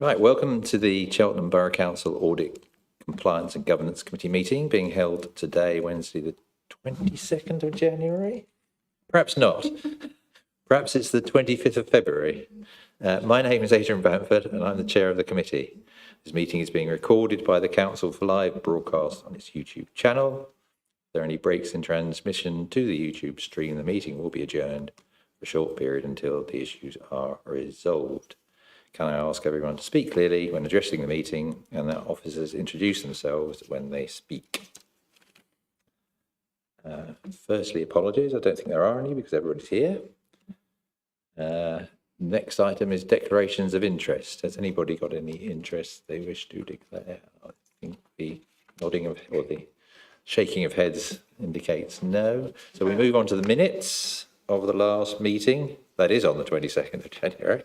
Right, welcome to the Cheltenham Borough Council Audit Compliance and Governance Committee meeting being held today, Wednesday, the 22nd of January. Perhaps not. Perhaps it's the 25th of February. My name is Adrian Bamford and I'm the chair of the committee. This meeting is being recorded by the Council for live broadcast on its YouTube channel. If there are any breaks in transmission to the YouTube stream, the meeting will be adjourned for a short period until the issues are resolved. Can I ask everyone to speak clearly when addressing the meeting and that officers introduce themselves when they speak? Firstly, apologies. I don't think there are any because everybody's here. Next item is declarations of interest. Has anybody got any interest they wish to declare? I think the nodding of or the shaking of heads indicates no. So we move on to the minutes of the last meeting. That is on the 22nd of January.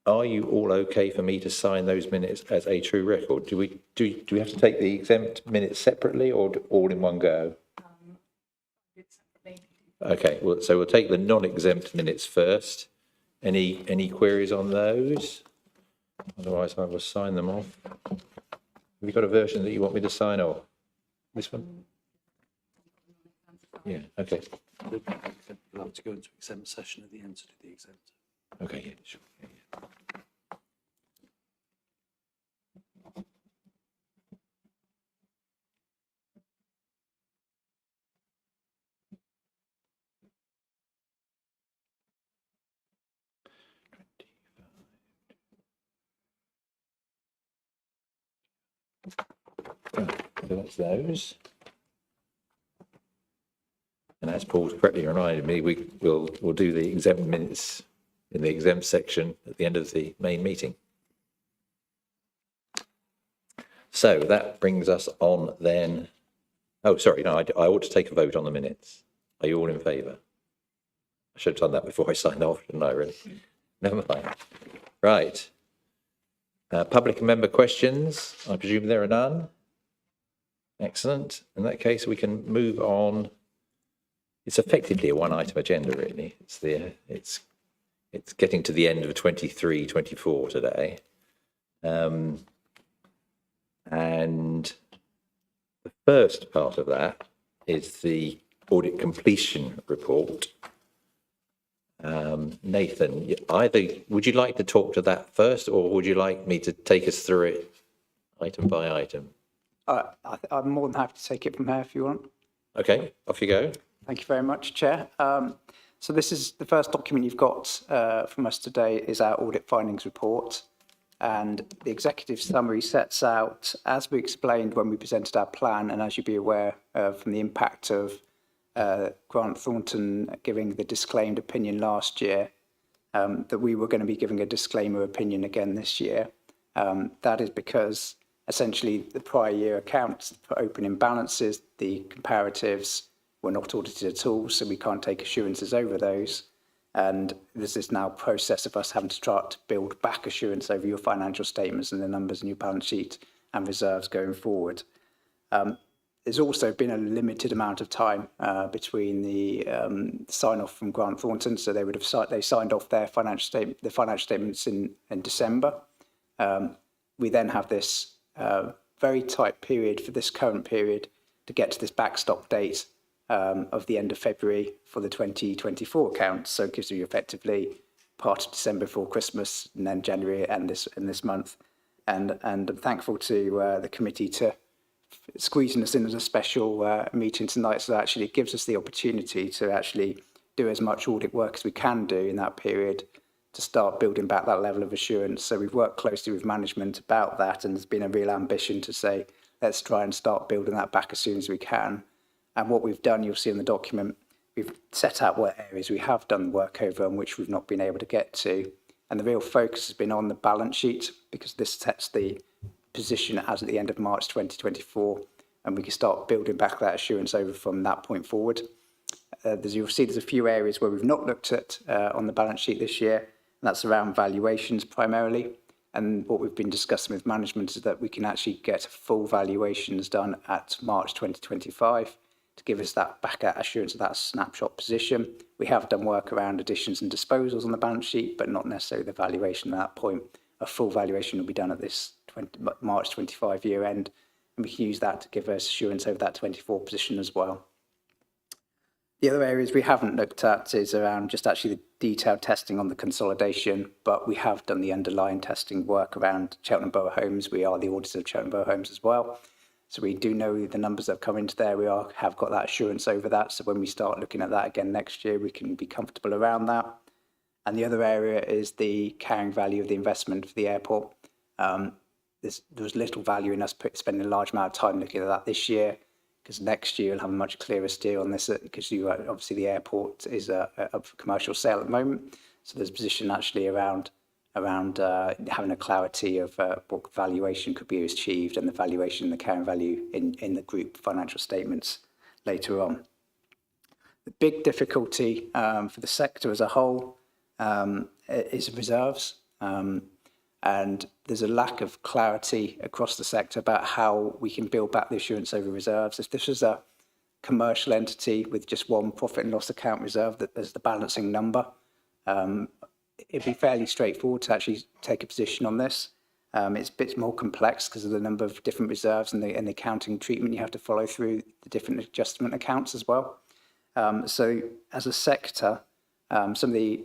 Are you all okay for me to sign those minutes as a true record? Do we have to take the exempt minutes separately or all in one go? Okay, well, so we'll take the non-exempt minutes first. Any queries on those? Otherwise, I will sign them off. Have you got a version that you want me to sign off? This one? Yeah, okay. We'll have to go into exempt session at the end to do the exempt. Okay, yeah, sure. Yeah. So that's those. And as Paul's correctly reminded me, we'll do the exempt minutes in the exempt section at the end of the main meeting. So that brings us on then. Oh, sorry, no, I ought to take a vote on the minutes. Are you all in favour? I should have done that before I signed off, shouldn't I, really? Never mind. Right. Public and member questions. I presume there are none. Excellent. In that case, we can move on. It's effectively a one-item agenda, really. It's getting to the end of 23-24 today. And the first part of that is the audit completion report. Nathan, either would you like to talk to that first, or would you like me to take us through it item by item? I'm more than happy to take it from here if you want. Okay, off you go. Thank you very much, Chair. So this is the first document you've got from us today is our audit findings report. And the executive summary sets out, as we explained when we presented our plan, and as you'll be aware from the impact of Grant Thornton giving the disclaimed opinion last year, that we were going to be giving a disclaimer opinion again this year. That is because essentially the prior year accounts for opening balances, the comparatives were not audited at all, so we can't take assurances over those. And there's this now process of us having to try to build back assurance over your financial statements and the numbers in your balance sheet and reserves going forward. There's also been a limited amount of time between the sign-off from Grant Thornton, so they signed off their financial statements in December. We then have this very tight period for this current period to get to this backstop date of the end of February for the 2024 accounts. So it gives you effectively part of December before Christmas and then January and this month. And I'm thankful to the committee to squeezing us in as a special meeting tonight, so that actually it gives us the opportunity to actually do as much audit work as we can do in that period to start building back that level of assurance. So we've worked closely with management about that, and there's been a real ambition to say, let's try and start building that back as soon as we can. And what we've done, you'll see in the document, we've set out what areas we have done work over and which we've not been able to get to. And the real focus has been on the balance sheet, because this sets the position as at the end of March 2024, and we can start building back that assurance over from that point forward. You'll see there's a few areas where we've not looked at on the balance sheet this year, and that's around valuations primarily. And what we've been discussing with management is that we can actually get full valuations done at March 2025. to give us that back assurance of that snapshot position. We have done work around additions and disposals on the balance sheet, but not necessarily the valuation at that point. A full valuation will be done at this March 25 year end, and we can use that to give us assurance over that 24 position as well. The other areas we haven't looked at is around just actually the detailed testing on the consolidation, but we have done the underlying testing work around Cheltenham Borough Homes. We are the auditor of Cheltenham Borough Homes as well. So we do know the numbers that have come into there. We have got that assurance over that. So when we start looking at that again next year, we can be comfortable around that. And the other area is the carrying value of the investment for the airport. There was little value in us spending a large amount of time looking at that this year, because next year you'll have a much clearer steer on this, because obviously the airport is up for commercial sale at the moment. So there's a position actually around having a clarity of what valuation could be achieved and the valuation and the carrying value in the group financial statements later on. The big difficulty for the sector as a whole is reserves. And there's a lack of clarity across the sector about how we can build back the assurance over reserves. If this was a commercial entity with just one profit and loss account reserve that there's the balancing number, it'd be fairly straightforward to actually take a position on this. It's a bit more complex because of the number of different reserves and the accounting treatment you have to follow through the different adjustment accounts as well. So as a sector, some of the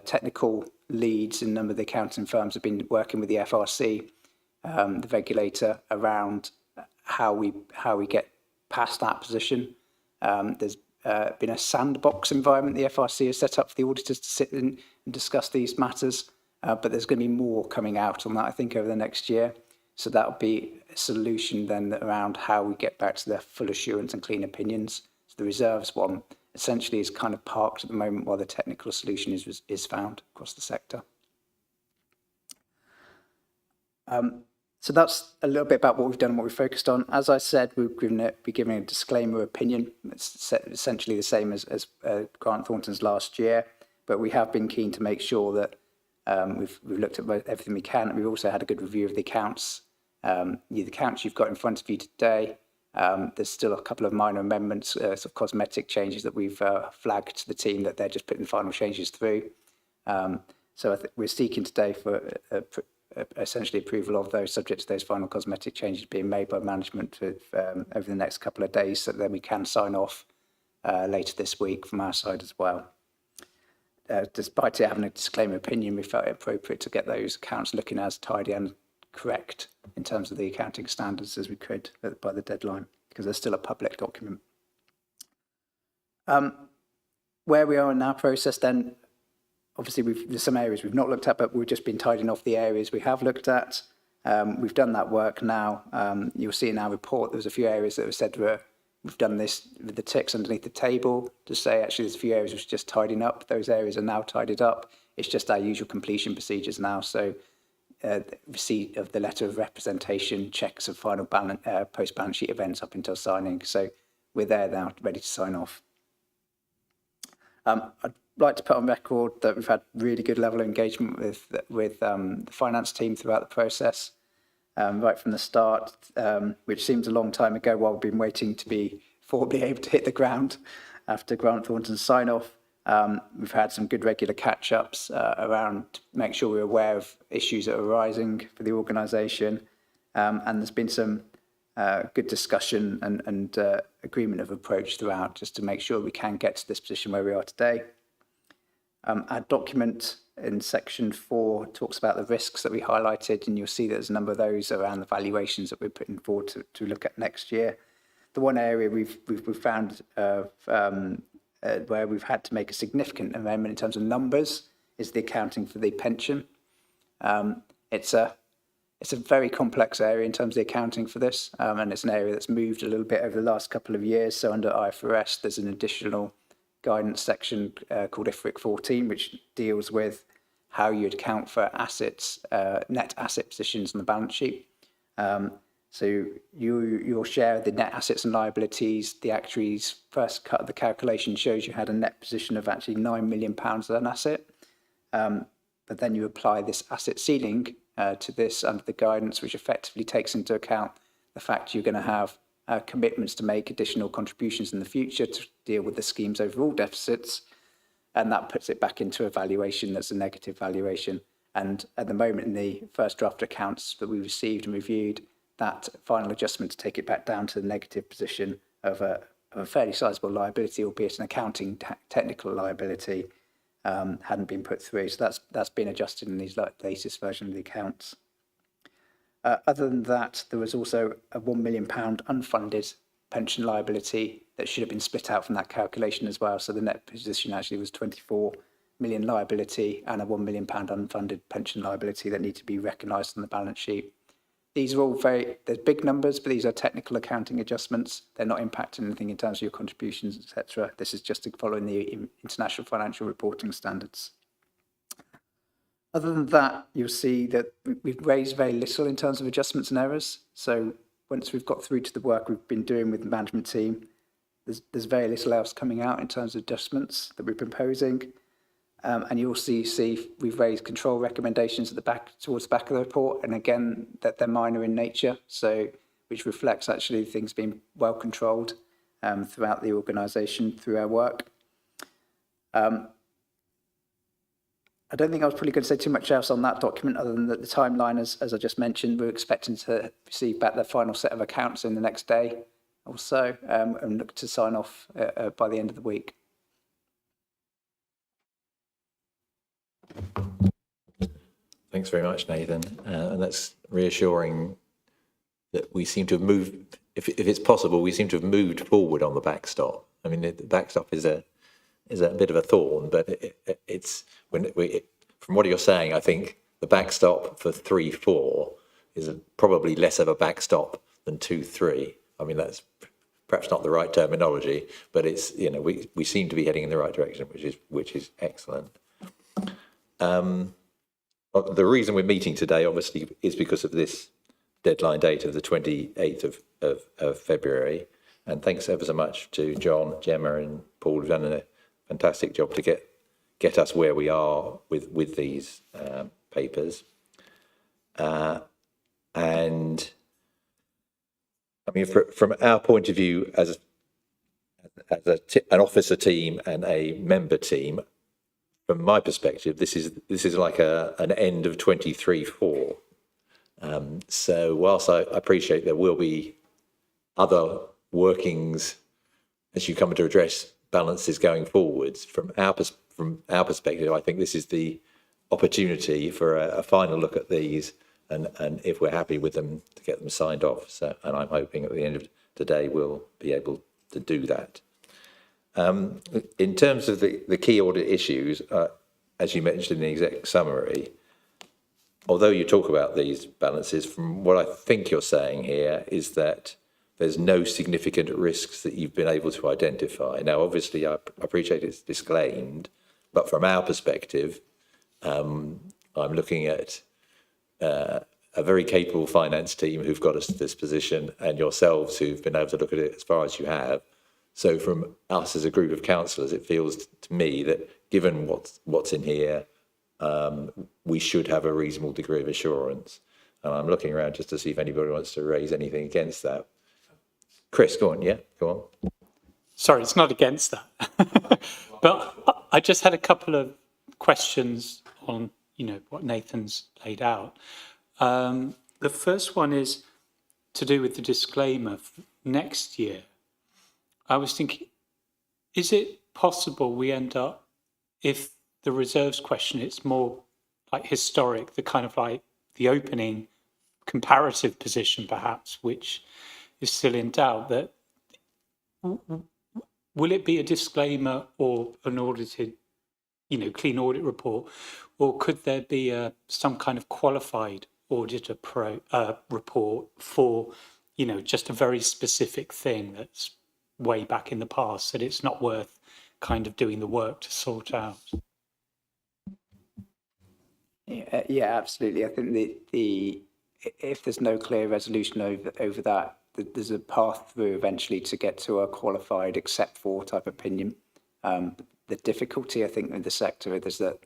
technical leads in a number of the accounting firms have been working with the FRC, the regulator, around how we get past that position. There's been a sandbox environment the FRC has set up for the auditors to sit in and discuss these matters, but there's going to be more coming out on that, I think, over the next year. So that will be a solution then around how we get back to the full assurance and clean opinions. So the reserves one essentially is kind of parked at the moment while the technical solution is found across the sector. So that's a little bit about what we've done and what we've focused on. As I said, we're giving a disclaimer opinion. It's essentially the same as Grant Thornton's last year, but we have been keen to make sure that we've looked at everything we can. And we've also had a good review of the accounts. The accounts you've got in front of you today, there's still a couple of minor amendments, sort of cosmetic changes that we've flagged to the team that they're just putting the final changes through. So I think we're seeking today for essentially approval of those, subject to those final cosmetic changes being made by management over the next couple of days, so that then we can sign off later this week from our side as well. Despite it having a disclaimer opinion, we felt it appropriate to get those accounts looking as tidy and correct in terms of the accounting standards as we could by the deadline, because they're still a public document. Where we are in our process then, obviously there's some areas we've not looked at, but we've just been tidying off the areas we have looked at. We've done that work now. You'll see in our report there's a few areas that have said we've done this with the ticks underneath the table to say actually there's a few areas which are just tidying up. Those areas are now tidied up. It's just our usual completion procedures now. So receipt of the letter of representation, checks of final post-balance sheet events up until signing. So we're there now, ready to sign off. I'd like to put on record that we've had really good level of engagement with the finance team throughout the process, right from the start, which seems a long time ago while we've been waiting to be formally able to hit the ground after Grant Thornton's sign-off. We've had some good regular catch-ups around to make sure we're aware of issues that are arising for the organisation, and there's been some good discussion and agreement of approach throughout, just to make sure we can get to this position where we are today. Our document in section 4 talks about the risks that we highlighted, and you'll see there's a number of those around the valuations that we're putting forward to look at next year. The one area we've found where we've had to make a significant amendment in terms of numbers is the accounting for the pension. It's a very complex area in terms of the accounting for this, and it's an area that's moved a little bit over the last couple of years. So under IFRS, there's an additional guidance section called IFRIC 14, which deals with how you'd account for assets, net asset positions on the balance sheet. So your share of the net assets and liabilities, the actuary's first cut of the calculation shows you had a net position of actually £9 million as an asset. But then you apply this asset ceiling to this under the guidance, which effectively takes into account the fact you're going to have commitments to make additional contributions in the future to deal with the scheme's overall deficits. And that puts it back into a valuation that's a negative valuation. And at the moment, in the first draft accounts that we received and reviewed, that final adjustment to take it back down to the negative position of a fairly sizable liability, albeit an accounting technical liability, hadn't been put through. So that's been adjusted in these latest version of the accounts. Other than that, there was also a £1 million unfunded pension liability that should have been split out from that calculation as well. So the net position actually was 24 million liability and a £1 million unfunded pension liability that need to be recognised on the balance sheet. These are all they're big numbers, but these are technical accounting adjustments. They're not impacting anything in terms of your contributions, etc. This is just following the international financial reporting standards. Other than that, you'll see that we've raised very little in terms of adjustments and errors. So once we've got through to the work we've been doing with the management team, there's very little else coming out in terms of adjustments that we're proposing. And you'll see we've raised control recommendations at the back, towards the back of the report, and again that they're minor in nature, so which reflects actually things being well controlled throughout the organisation through our work. I don't think I was probably going to say too much else on that document other than that the timeline, as I just mentioned, we're expecting to receive back the final set of accounts in the next day or so, and look to sign off by the end of the week. Thanks very much, Nathan. And that's reassuring that we seem to have moved, if it's possible, we seem to have moved forward on the backstop. I mean, the backstop is a bit of a thorn, but it's from what you're saying, I think the backstop for 3-4 is probably less of a backstop than 2-3. I mean, that's perhaps not the right terminology, but it's, we seem to be heading in the right direction, which is excellent. The reason we're meeting today, obviously, is because of this deadline date of the 28th of February. And thanks ever so much to John, Gemma and Paul, who've done a fantastic job to get us where we are with these papers. And I mean, from our point of view as an officer team and a member team, from my perspective, this is like an end of 23-4. So whilst I appreciate there will be other workings as you come to address balances going forwards, from our perspective, I think this is the opportunity for a final look at these, and if we're happy with them, to get them signed off. So, and I'm hoping at the end of today we'll be able to do that. In terms of the key audit issues, as you mentioned in the exec summary, although you talk about these balances, from what I think you're saying here is that there's no significant risks that you've been able to identify. Now, obviously, I appreciate it's disclaimed, but from our perspective, I'm looking at a very capable finance team who've got us to this position, and yourselves who've been able to look at it as far as you have. So from us as a group of councillors, it feels to me that given what's in here, we should have a reasonable degree of assurance. And I'm looking around just to see if anybody wants to raise anything against that. Chris, go on. Yeah, go on. Sorry, it's not against that. But I just had a couple of questions on, what Nathan's laid out. The first one is to do with the disclaimer for next year. I was thinking, is it possible we end up, if the reserves question, it's more like historic, the kind of like the opening comparative position perhaps, which is still in doubt, that will it be a disclaimer or an audited, clean audit report, or could there be some kind of qualified auditor report for, just a very specific thing that's way back in the past that it's not worth kind of doing the work to sort out? Yeah, absolutely. I think if there's no clear resolution over that, there's a path through eventually to get to a qualified except for type opinion. The difficulty, I think, in the sector is that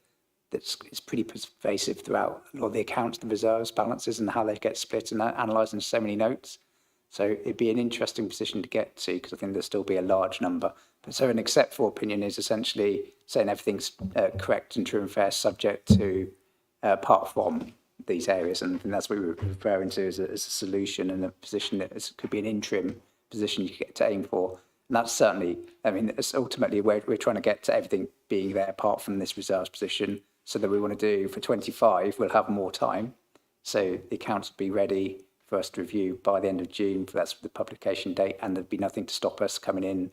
it's pretty pervasive throughout a lot of the accounts, the reserves, balances, and how they get split and analysed in so many notes. So it'd be an interesting position to get to, because I think there'll still be a large number. But so an except for opinion is essentially saying everything's correct and true and fair, subject to apart from these areas, and that's what we were referring to as a solution and a position that could be an interim position you get to aim for. And that's certainly, I mean, it's ultimately we're trying to get to everything being there apart from this reserves position, so that we want to do for 25, we'll have more time. So the accounts will be ready for us to review by the end of June, that's the publication date, and there'd be nothing to stop us coming in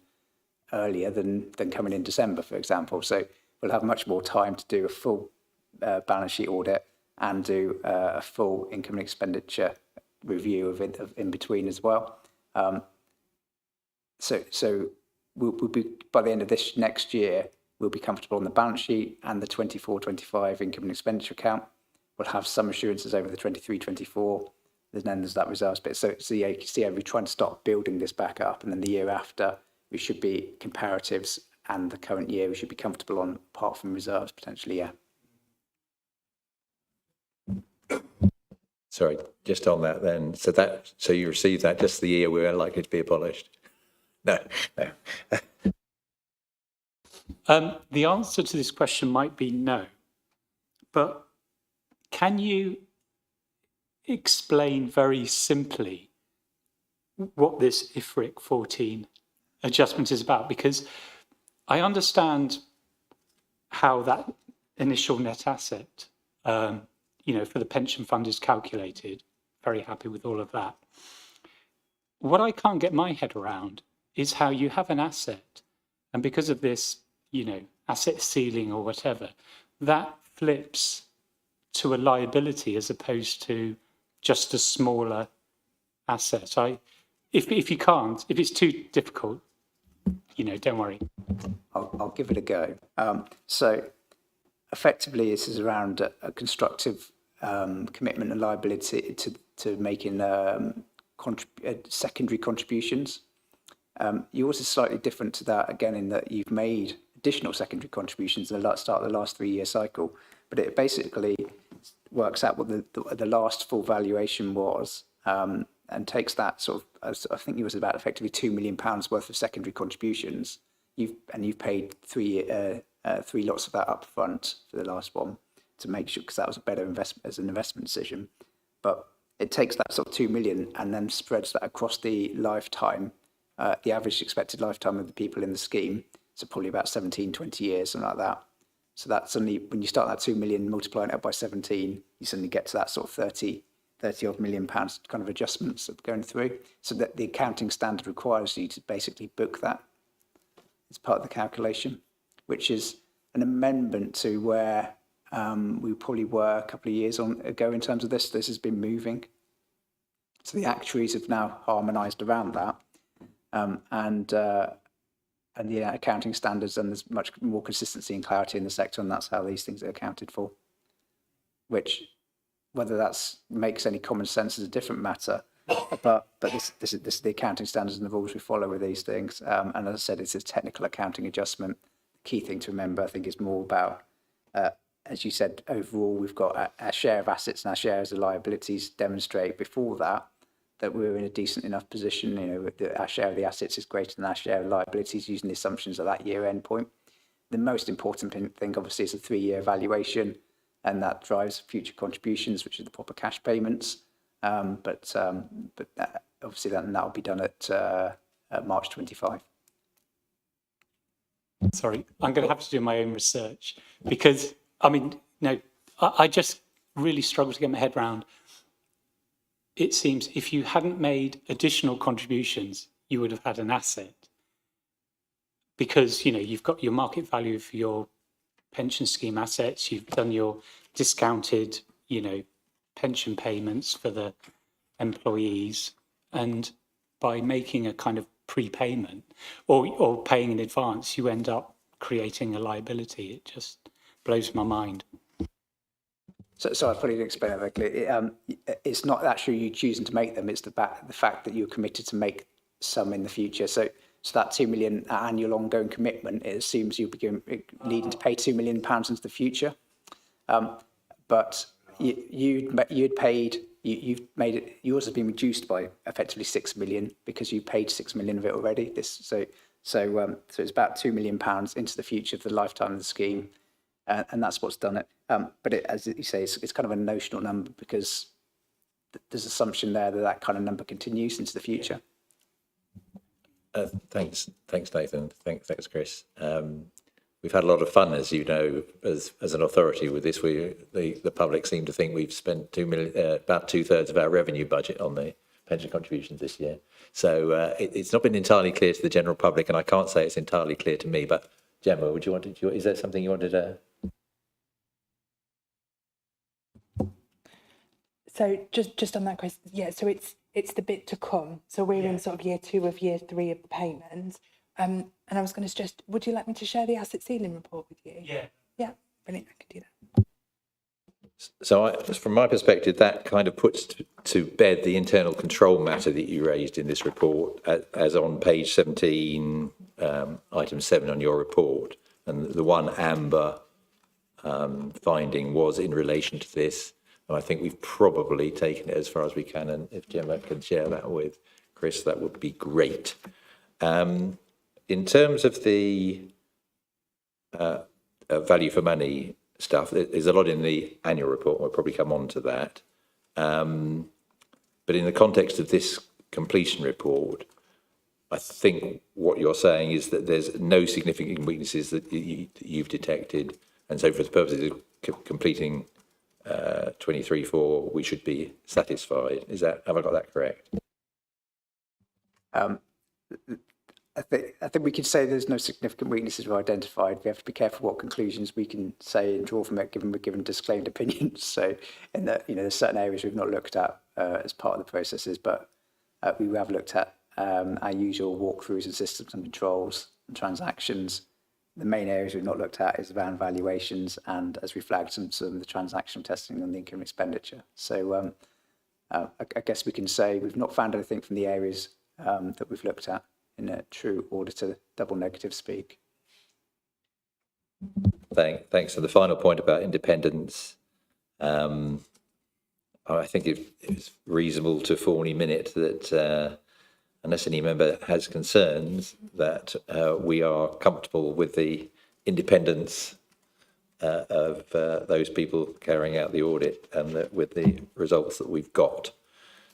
earlier than coming in December, for example. So we'll have much more time to do a full balance sheet audit and do a full income and expenditure review of in between as well. So we'll be, by the end of this next year, we'll be comfortable on the balance sheet and the 24-25 income and expenditure account. We'll have some assurances over the 23-24. Then there's that reserves bit. So yeah, you can see we're trying to start building this back up, and then the year after we should be comparatives, and the current year we should be comfortable on, apart from reserves potentially. Yeah. Sorry, just on that then. So you received that just the year we were likely to be abolished? No. The answer to this question might be no, but can you explain very simply what this IFRIC 14 adjustment is about? Because I understand how that initial net asset, for the pension fund is calculated. Very happy with all of that. What I can't get my head around is how you have an asset, and because of this, asset ceiling or whatever, that flips to a liability as opposed to just a smaller asset. If it's too difficult, don't worry. I'll give it a go. So effectively, this is around a constructive commitment and liability to making secondary contributions. Yours is slightly different to that, again, in that you've made additional secondary contributions at the start of the last 3-year cycle, but it basically works out what the last full valuation was, and takes that sort of, I think it was about effectively £2 million worth of secondary contributions. You've paid three lots of that up front for the last one to make sure, because that was a better investment as an investment decision. But it takes that sort of 2 million and then spreads that across the lifetime, the average expected lifetime of the people in the scheme. So probably about 17, 20 years, something like that. So that's suddenly, when you start that 2 million, multiplying it up by 17, you suddenly get to that sort of 30 odd £million kind of adjustments that are going through. So that the accounting standard requires you to basically book that as part of the calculation, which is an amendment to where we probably were a couple of years ago in terms of this. This has been moving. So the actuaries have now harmonised around that. And the accounting standards, and there's much more consistency and clarity in the sector, and that's how these things are accounted for. Which, whether that makes any common sense is a different matter, but this is the accounting standards and the rules we follow with these things. And as I said, it's a technical accounting adjustment. The key thing to remember, I think, is more about, as you said, overall we've got our share of assets and our shares of liabilities demonstrate before that we're in a decent enough position. Our share of the assets is greater than our share of liabilities using the assumptions at that year end point. The most important thing, obviously, is a 3-year valuation, and that drives future contributions, which are the proper cash payments. But obviously, that will be done at March 25. Sorry, I'm going to have to do my own research because, I just really struggle to get my head around. It seems if you hadn't made additional contributions, you would have had an asset because, you've got your market value for your pension scheme assets, you've done your discounted, pension payments for the employees, and by making a kind of prepayment or paying in advance, you end up creating a liability. It just blows my mind. So I probably didn't explain that very clearly. It's not actually you choosing to make them, it's the fact that you're committed to make some in the future. So that 2 million annual ongoing commitment, it assumes you'll be needing to pay £2 million into the future. But you'd paid yours has been reduced by effectively 6 million because you paid 6 million of it already. So it's about £2 million into the future for the lifetime of the scheme, and that's what's done it. But as you say, it's kind of a notional number because there's assumption there that kind of number continues into the future. Thanks, Nathan. Thanks, Chris. We've had a lot of fun, as you know, as an authority with this. The public seem to think we've spent about 2/3 of our revenue budget on the pension contributions this year. So it's not been entirely clear to the general public, and I can't say it's entirely clear to me. But Gemma, is there something you wanted to? So just on that question, yeah. So it's the bit to come. So we're in sort of year 2 of year 3 of the payment. And I was going to suggest, would you like me to share the asset ceiling report with you? Yeah. Yeah, brilliant. I can do that. So from my perspective, that kind of puts to bed the internal control matter that you raised in this report, as on page 17, item 7 on your report. And the one amber finding was in relation to this. And I think we've probably taken it as far as we can. And if Gemma can share that with Chris, that would be great. In terms of the value for money stuff, there's a lot in the annual report. We'll probably come on to that. But in the context of this completion report, I think what you're saying is that there's no significant weaknesses that you've detected. And so for the purposes of completing 23/4, we should be satisfied. Have I got that correct? I think we could say there's no significant weaknesses we've identified. We have to be careful what conclusions we can say and draw from it, given we're given disclaimed opinions. So, in that, there's certain areas we've not looked at as part of the processes, but we have looked at our usual walkthroughs and systems and controls and transactions. The main areas we've not looked at is around valuations and, as we flagged, some of the transactional testing on the income expenditure. So, I guess we can say we've not found anything from the areas that we've looked at in a true auditor double negative speak. Thanks. So the final point about independence, I think it's reasonable to formally minute that unless any member has concerns, that we are comfortable with the independence of those people carrying out the audit and with the results that we've got.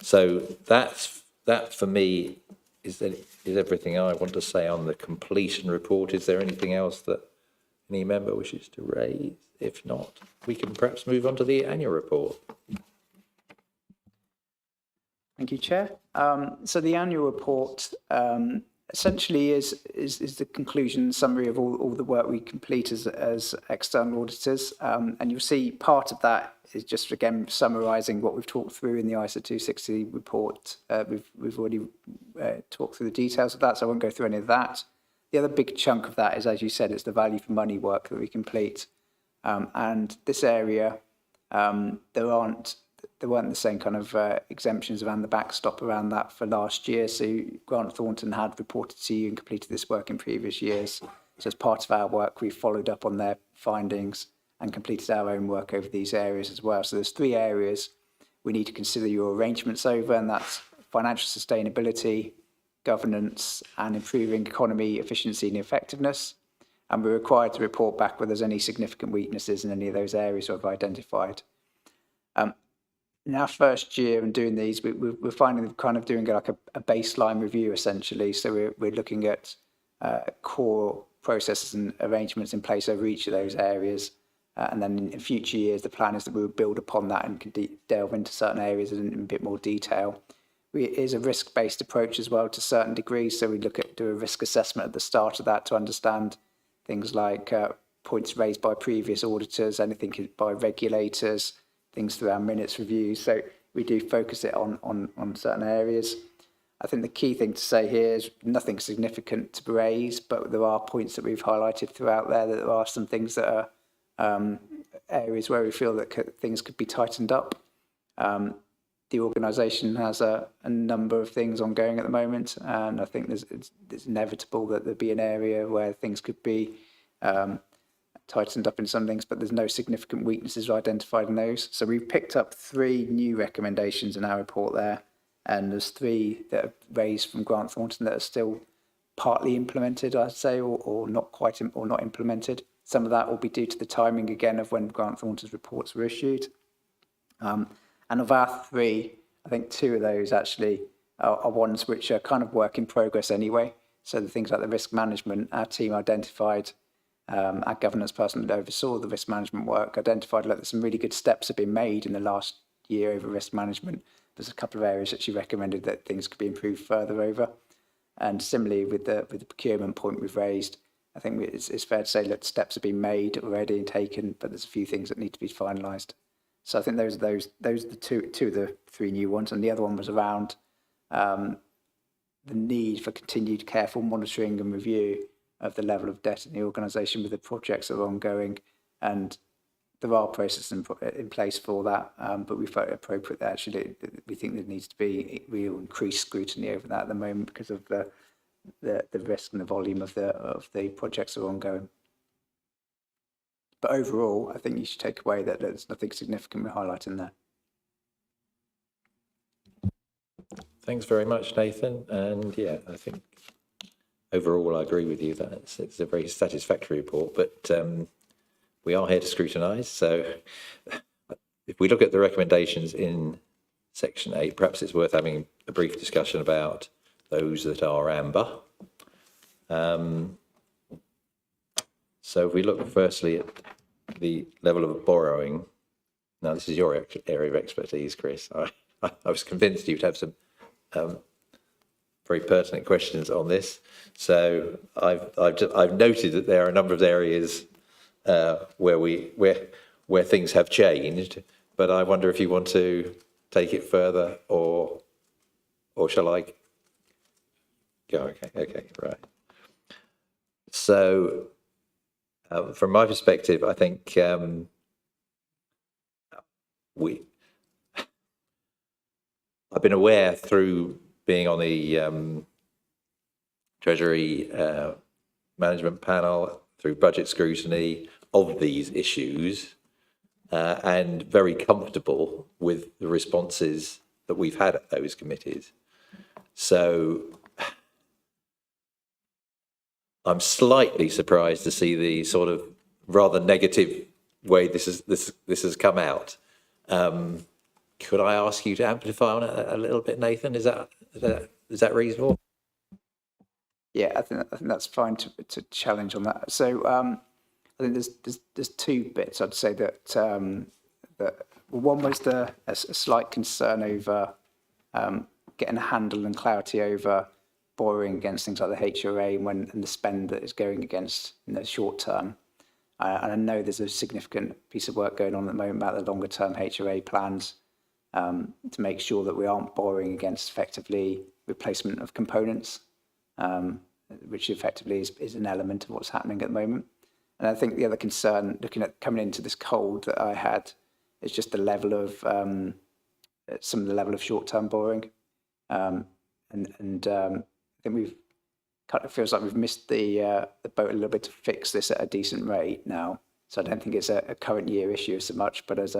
So that for me is everything I want to say on the completion report. Is there anything else that any member wishes to raise? If not, we can perhaps move on to the annual report. Thank you, Chair. So the annual report essentially is the conclusion summary of all the work we complete as external auditors. And you'll see part of that is just, again, summarising what we've talked through in the ISA 260 report. We've already talked through the details of that, so I won't go through any of that. The other big chunk of that is, as you said, it's the value for money work that we complete. And this area, there weren't the same kind of exemptions around the backstop around that for last year. So Grant Thornton had reported to you and completed this work in previous years. So as part of our work, we followed up on their findings and completed our own work over these areas as well. So there's 3 areas we need to consider your arrangements over, and that's financial sustainability, governance, and improving economy, efficiency and effectiveness. And we're required to report back whether there's any significant weaknesses in any of those areas we've identified. In our first year in doing these, we're finding kind of doing like a baseline review essentially. So we're looking at core processes and arrangements in place over each of those areas. And then in future years, the plan is that we will build upon that and can delve into certain areas in a bit more detail. It is a risk-based approach as well to certain degrees. So we do a risk assessment at the start of that to understand things like points raised by previous auditors, anything by regulators, things through our minutes reviews. So we do focus it on certain areas. I think the key thing to say here is nothing significant to raise, but there are points that we've highlighted throughout there that there are some things that are areas where we feel that things could be tightened up. The organisation has a number of things ongoing at the moment, and I think it's inevitable that there'd be an area where things could be tightened up in some things, but there's no significant weaknesses identified in those. So we've picked up 3 new recommendations in our report there, and there's 3 that are raised from Grant Thornton that are still partly implemented, I'd say, or not quite, or not implemented. Some of that will be due to the timing again of when Grant Thornton's reports were issued. And of our 3, I think 2 of those actually are ones which are kind of work in progress anyway. So the things like the risk management, our team identified, our governance person that oversaw the risk management work identified that some really good steps have been made in the last year over risk management. There's a couple of areas that she recommended that things could be improved further over. And similarly with the procurement point we've raised, I think it's fair to say that steps have been made already and taken, but there's a few things that need to be finalised. So I think those are the two of the 3 new ones, and the other one was around the need for continued careful monitoring and review of the level of debt in the organisation with the projects that are ongoing, and there are processes in place for that, but we felt it appropriate that actually we think there needs to be real increased scrutiny over that at the moment because of the risk and the volume of the projects that are ongoing. But overall, I think you should take away that there's nothing significant we're highlighting there. Thanks very much, Nathan. And yeah, I think overall I agree with you that it's a very satisfactory report, but we are here to scrutinise. So if we look at the recommendations in section 8, perhaps it's worth having a brief discussion about those that are amber. So if we look firstly at the level of borrowing, now this is your area of expertise, Chris. I was convinced you'd have some very pertinent questions on this. So I've noted that there are a number of areas where things have changed, but I wonder if you want to take it further, or shall I go? Okay, right. So from my perspective, I think I've been aware through being on the Treasury Management Panel, through budget scrutiny of these issues, and very comfortable with the responses that we've had at those committees. So I'm slightly surprised to see the sort of rather negative way this has come out. Could I ask you to amplify on it a little bit, Nathan? Is that reasonable? Yeah, I think that's fine to challenge on that. So I think there's 2 bits I'd say that one was a slight concern over getting a handle and clarity over borrowing against things like the HRA and the spend that is going against in the short term. And I know there's a significant piece of work going on at the moment about the longer term HRA plans to make sure that we aren't borrowing against effectively replacement of components, which effectively is an element of what's happening at the moment. And I think the other concern, looking at coming into this cold that I had, is just the level of some of the level of short-term borrowing, and I think we've kind of feels like we've missed the boat a little bit to fix this at a decent rate now. So I don't think it's a current year issue so much, but because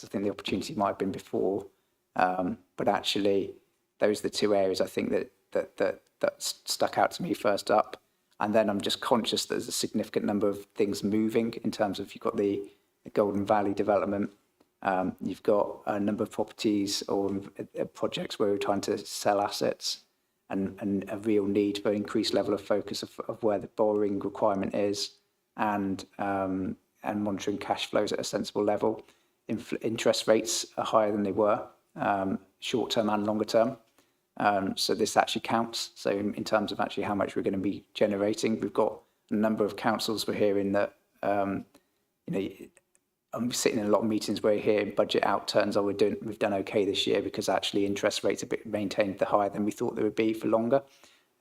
I think the opportunity might have been before, but actually those are the 2 areas I think that stuck out to me first up. And then I'm just conscious that there's a significant number of things moving in terms of, you've got the Golden Valley development, you've got a number of properties or projects where we're trying to sell assets, and a real need for increased level of focus of where the borrowing requirement is, and monitoring cash flows at a sensible level. Interest rates are higher than they were, short term and longer term. So this actually counts. So in terms of actually how much we're going to be generating, we've got a number of councils we're hearing that, I'm sitting in a lot of meetings where you hear budget outturns, we've done okay this year because actually interest rates have been maintained higher than we thought they would be for longer.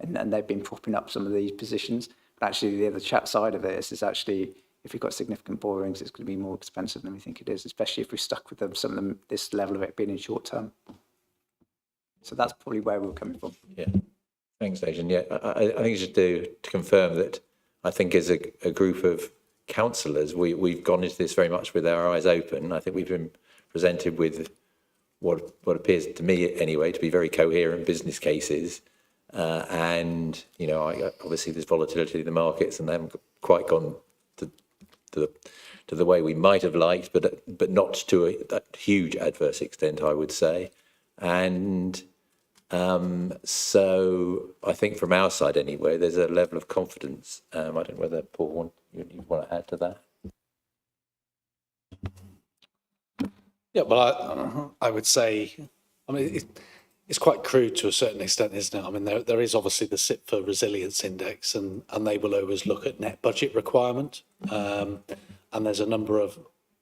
And they've been propping up some of these positions. But actually the other chat side of it is actually, if we've got significant borrowings, it's going to be more expensive than we think it is, especially if we're stuck with them, some of them, this level of it being in short term. So that's probably where we're coming from. Yeah, thanks, Nathan. Yeah, I think it's just to confirm that I think as a group of councillors, we've gone into this very much with our eyes open. I think we've been presented with what appears to me anyway to be very coherent business cases. And, you know, obviously there's volatility in the markets and they haven't quite gone to the way we might have liked, but not to a huge adverse extent, I would say. And so I think from our side anyway, there's a level of confidence. I don't know whether Paul, you want to add to that? Yeah, well, I would say, I mean, it's quite crude to a certain extent, isn't it? I mean, there is obviously the SIP for Resilience Index, and they will always look at net budget requirement. And there's a number of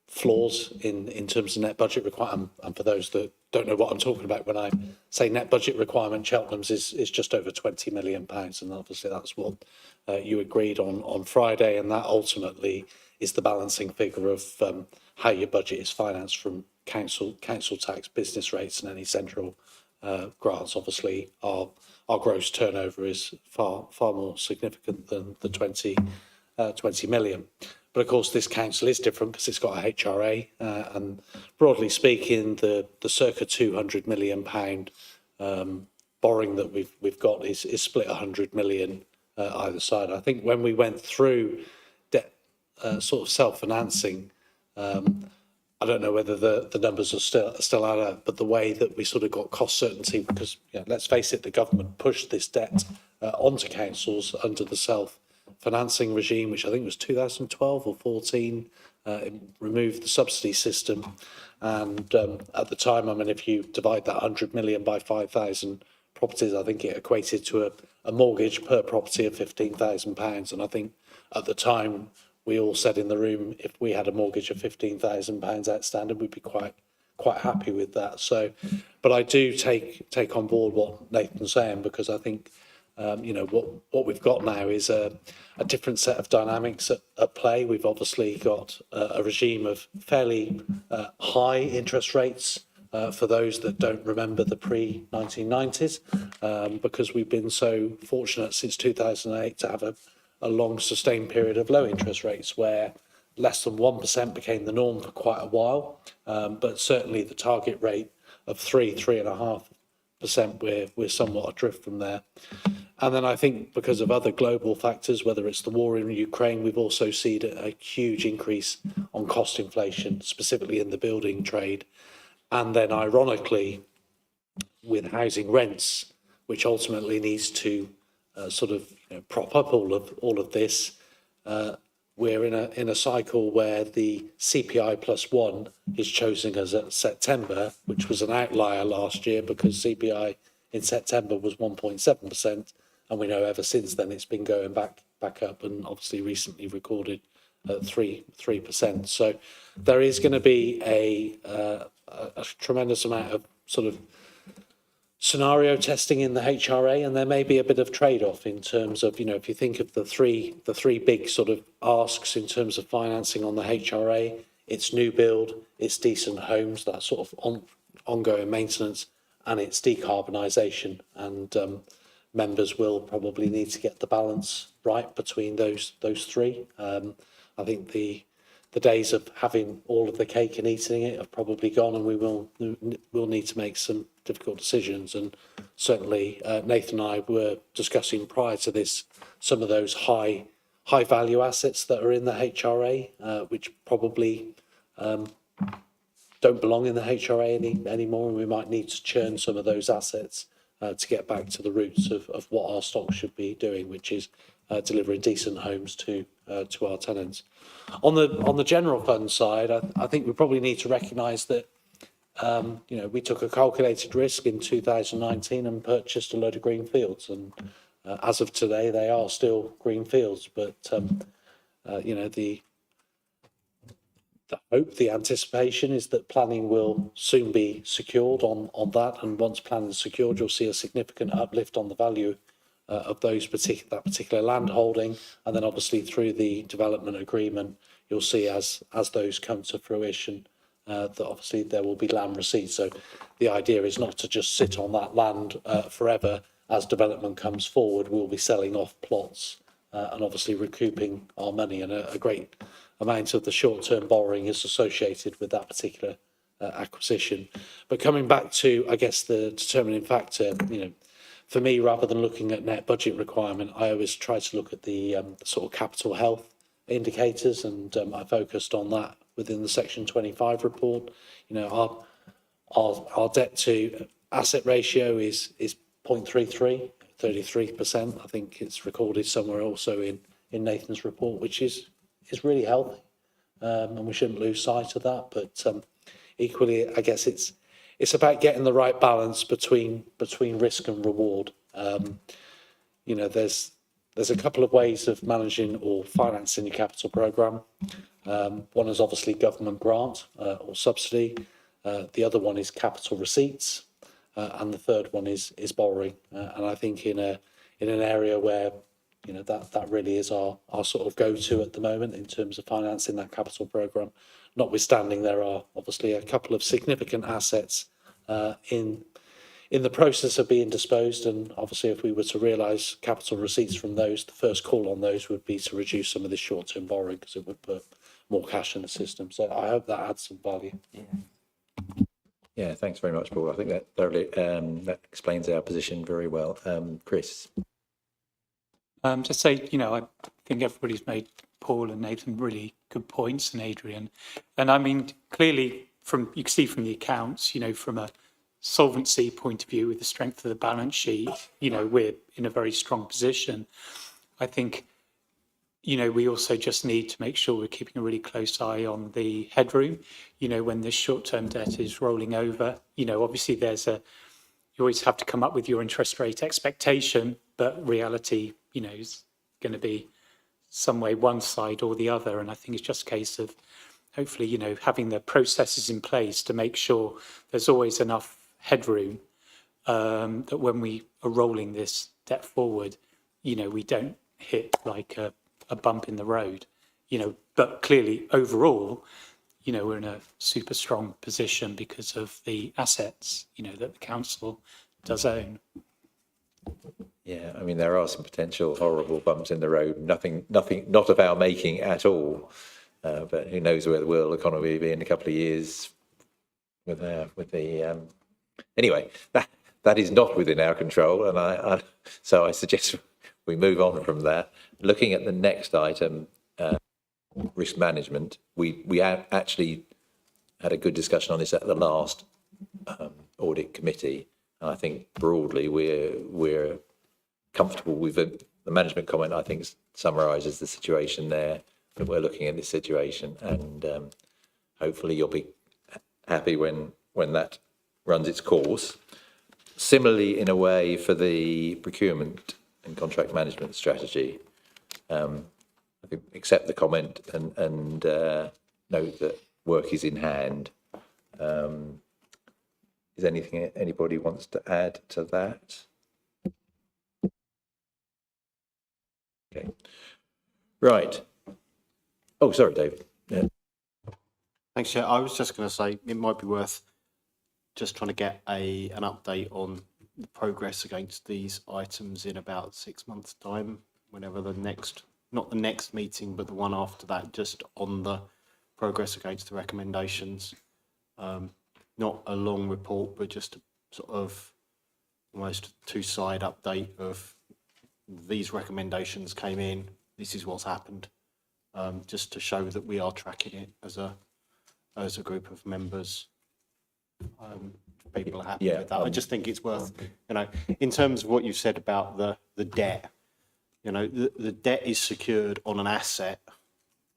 flaws in terms of net budget requirement. And for those that don't know what I'm talking about, when I say net budget requirement, Cheltenham's is just over £20 million. And obviously that's what you agreed on Friday. And that ultimately is the balancing figure of how your budget is financed from council tax, business rates and any central grants. Obviously, our gross turnover is far more significant than the 20 million. But of course, this council is different because it's got a HRA, and broadly speaking, the circa £200 million borrowing that we've got is split 100 million either side. I think when we went through debt sort of self-financing, I don't know whether the numbers are still out there, but the way that we sort of got cost certainty, because let's face it, the government pushed this debt onto councils under the self-financing regime, which I think was 2012 or 14, it removed the subsidy system. And at the time, I mean, if you divide that 100 million by 5,000 properties, I think it equated to a mortgage per property of £15,000. And I think at the time, we all said in the room, if we had a mortgage of £15,000 outstanding, we'd be quite happy with that. So, but I do take on board what Nathan's saying, because I think, what we've got now is a different set of dynamics at play. We've obviously got a regime of fairly high interest rates for those that don't remember the pre-1990s, because we've been so fortunate since 2008 to have a long sustained period of low interest rates where less than 1% became the norm for quite a while. But certainly the target rate of 3.5%, we're somewhat adrift from there. And then I think because of other global factors, whether it's the war in Ukraine, we've also seen a huge increase on cost inflation, specifically in the building trade. And then ironically, with housing rents, which ultimately needs to sort of prop up all of this, we're in a cycle where the CPI +1 is chosen as at September, which was an outlier last year because CPI in September was 1.7%, and we know ever since then it's been going back up, and obviously recently recorded at 3%. So there is going to be a tremendous amount of sort of scenario testing in the HRA, and there may be a bit of trade-off in terms of, if you think of the three big sort of asks in terms of financing on the HRA, it's new build, it's decent homes, that sort of ongoing maintenance, and it's decarbonisation. And members will probably need to get the balance right between those three. I think the days of having all of the cake and eating it have probably gone, and we'll need to make some difficult decisions. And certainly Nathan and I were discussing prior to this some of those high value assets that are in the HRA, which probably don't belong in the HRA anymore, and we might need to churn some of those assets to get back to the roots of what our stock should be doing, which is delivering decent homes to our tenants. On the general fund side, I think we probably need to recognise that we took a calculated risk in 2019 and purchased a load of green fields, and as of today they are still green fields. But the hope, the anticipation is that planning will soon be secured on that, and once planning is secured, you'll see a significant uplift on the value of that particular land holding, and then obviously through the development agreement, you'll see as those come to fruition that obviously there will be land receipts. So the idea is not to just sit on that land forever. As development comes forward, we'll be selling off plots and obviously recouping our money, and a great amount of the short-term borrowing is associated with that particular acquisition. But coming back to, I guess, the determining factor, for me, rather than looking at net budget requirement, I always try to look at the sort of capital health indicators, and I focused on that within the Section 25 report. Our debt to asset ratio is 0.33, 33%. I think it's recorded somewhere also in Nathan's report, which is really healthy, and we shouldn't lose sight of that. But equally, I guess it's about getting the right balance between risk and reward. There's a couple of ways of managing or financing your capital programme. One is obviously government grant or subsidy. The other one is capital receipts, and the third one is borrowing. And I think in an area where that really is our sort of go-to at the moment in terms of financing that capital programme. Notwithstanding, there are obviously a couple of significant assets in the process of being disposed, and obviously if we were to realise capital receipts from those, the first call on those would be to reduce some of this short-term borrowing, because it would put more cash in the system. So I hope that adds some value. Yeah, thanks very much, Paul. I think that thoroughly that explains our position very well. Chris. Just say, I think everybody's made, Paul and Nathan, really good points, and Adrian. And I mean, clearly, you can see from the accounts, from a solvency point of view, with the strength of the balance sheet, we're in a very strong position. I think, we also just need to make sure we're keeping a really close eye on the headroom, when this short-term debt is rolling over. Obviously you always have to come up with your interest rate expectation, but reality, is going to be some way one side or the other. And I think it's just a case of hopefully, having the processes in place to make sure there's always enough headroom, that when we are rolling this debt forward, we don't hit like a bump in the road, but clearly overall, we're in a super strong position because of the assets, that the council does own. Yeah, I mean, there are some potential horrible bumps in the road, nothing, not of our making at all, but who knows where the world economy will be in a couple of years anyway, that is not within our control, and so I suggest we move on from that. Looking at the next item, risk management, we actually had a good discussion on this at the last audit committee, and I think broadly we're comfortable with the management comment. I think summarises the situation there, that we're looking at this situation, and hopefully you'll be happy when that runs its course. Similarly, in a way, for the procurement and contract management strategy, I think accept the comment and note that work is in hand. Is anything anybody wants to add to that? Okay. Right. Oh, sorry, David. Yeah. Thanks, Chair. I was just going to say it might be worth just trying to get an update on the progress against these items in about 6 months' time, whenever not the next meeting, but the one after that, just on the progress against the recommendations. Not a long report, but just a sort of almost two-side update of these recommendations came in, this is what's happened, just to show that we are tracking it as a group of members. People are happy with that. I just think it's worth, in terms of what you said about the debt, the debt is secured on an asset,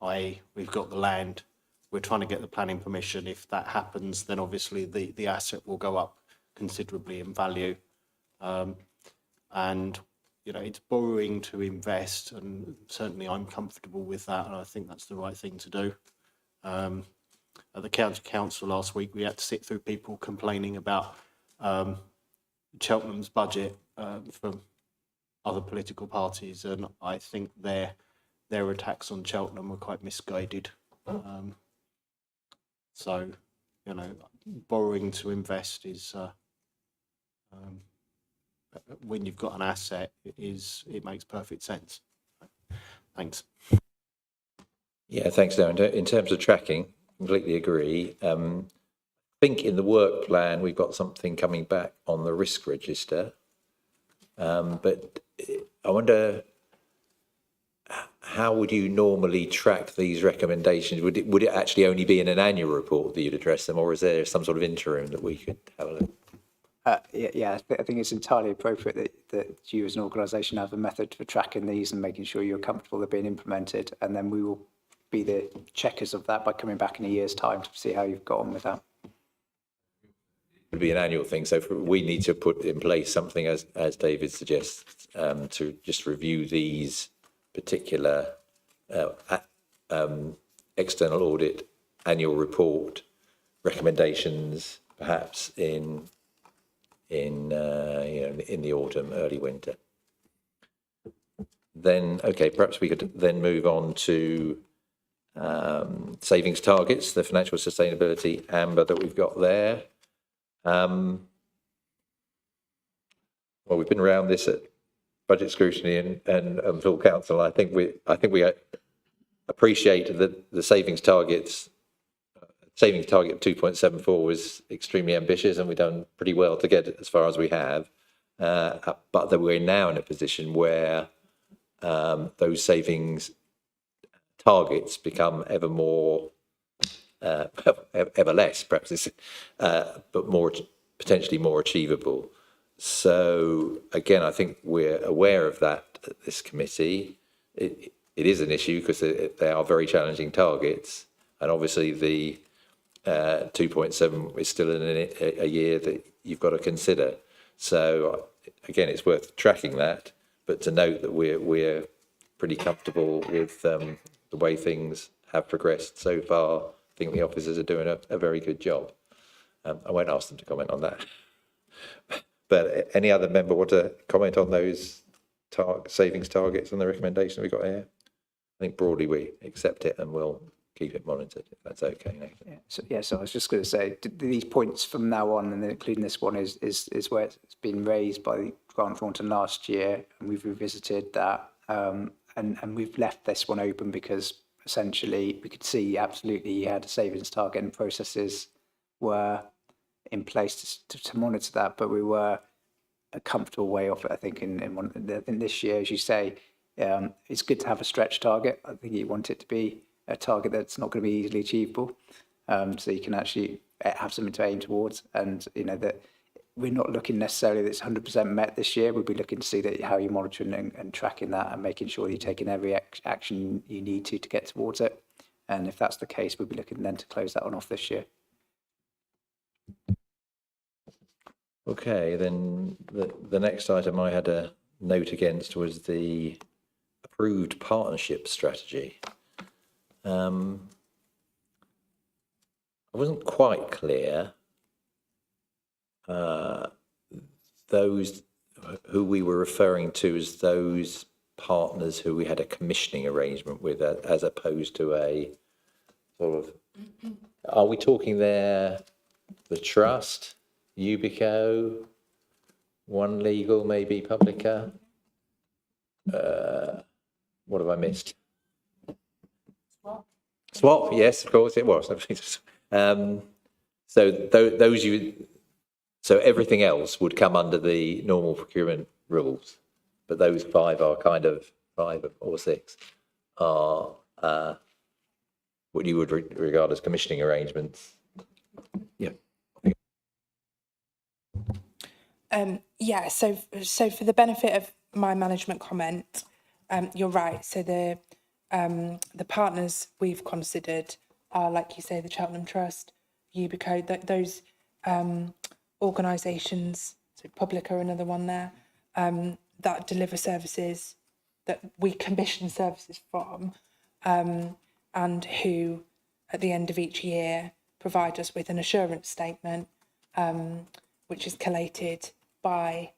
i.e. we've got the land, we're trying to get the planning permission. If that happens, then obviously the asset will go up considerably in value. And, it's borrowing to invest, and certainly I'm comfortable with that, and I think that's the right thing to do. At the county council last week, we had to sit through people complaining about Cheltenham's budget from other political parties, and I think their attacks on Cheltenham were quite misguided. So, borrowing to invest is, when you've got an asset, it makes perfect sense. Thanks. Yeah, thanks, Darren. In terms of tracking, completely agree. I think in the work plan, we've got something coming back on the risk register. But I wonder, how would you normally track these recommendations? Would it actually only be in an annual report that you'd address them, or is there some sort of interim that we could have a look? I think it's entirely appropriate that you as an organisation have a method for tracking these and making sure you're comfortable they're being implemented, and then we will be the checkers of that by coming back in a year's time to see how you've got on with that. Would be an annual thing, so we need to put in place something, as David suggests, to just review these particular external audit annual report recommendations, perhaps in the autumn, early winter. Then, okay, perhaps we could then move on to savings targets, the financial sustainability amber that we've got there. Well, we've been around this at budget scrutiny and full council. I think we appreciate that the savings target of 2.74 was extremely ambitious, and we've done pretty well to get as far as we have. But that we're now in a position where those savings targets become ever more, ever less, perhaps, but more potentially more achievable. So again, I think we're aware of that at this committee. It is an issue because they are very challenging targets, and obviously the 2.7 is still in a year that you've got to consider. So again, it's worth tracking that, but to note that we're pretty comfortable with the way things have progressed so far. I think the officers are doing a very good job. I won't ask them to comment on that. But any other member want to comment on those savings targets and the recommendation we got here? I think broadly we accept it and we'll keep it monitored, if that's okay, Nathan. So I was just going to say, these points from now on, and then including this one, is where it's been raised by Grant Thornton last year, and we've revisited that, and we've left this one open because essentially we could see absolutely you had a savings target and processes were in place to monitor that, but we were a comfortable way off it. I think in this year, as you say, it's good to have a stretch target. I think you want it to be a target that's not going to be easily achievable, so you can actually have something to aim towards. And that we're not looking necessarily that it's 100% met this year. We'll be looking to see that how you're monitoring and tracking that and making sure you're taking every action you need to get towards it. And if that's the case, we'll be looking then to close that one off this year. Okay, then the next item I had a note against was the approved partnership strategy. I wasn't quite clear those who we were referring to as those partners who we had a commissioning arrangement with, as opposed to a sort of, are we talking there the trust, Ubico, One Legal, maybe Publica? What have I missed? Swap, yes, of course it was. So everything else would come under the normal procurement rules, but those five or six are what you would regard as commissioning arrangements. Yeah. So for the benefit of my management comment, you're right. So the partners we've considered are, like you say, the Cheltenham Trust, Ubico, those organisations, so Publica, another one there, that deliver services that we commission services from, and who at the end of each year provide us with an assurance statement, which is collated by